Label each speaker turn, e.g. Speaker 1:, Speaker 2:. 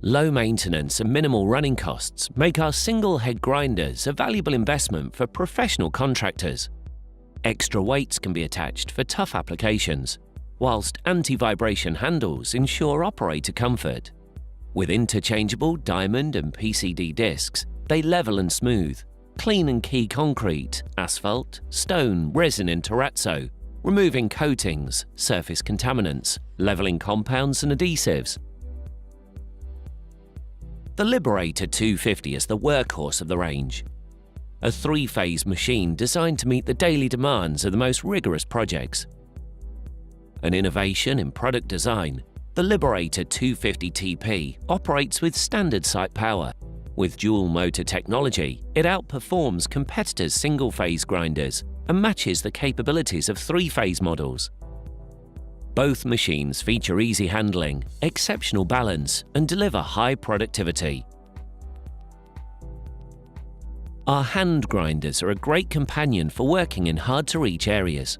Speaker 1: Low maintenance and minimal running costs make our single-head grinders a valuable investment for professional contractors. Extra weights can be attached for tough applications, whilst anti-vibration handles ensure operator comfort. With interchangeable diamond and PCD discs, they level and smooth, clean and key concrete, asphalt, stone, resin and terrazzo, removing coatings, surface contaminants, leveling compounds and adhesives. The Liberator 250 is the workhorse of the range. A three-phase machine designed to meet the daily demands of the most rigorous projects. An innovation in product design, the Liberator 250 TP operates with standard site power. With dual motor technology, it outperforms competitors' single-phase grinders and matches the capabilities of three-phase models. Both machines feature easy handling, exceptional balance, and deliver high productivity. Our hand grinders are a great companion for working in hard-to-reach areas.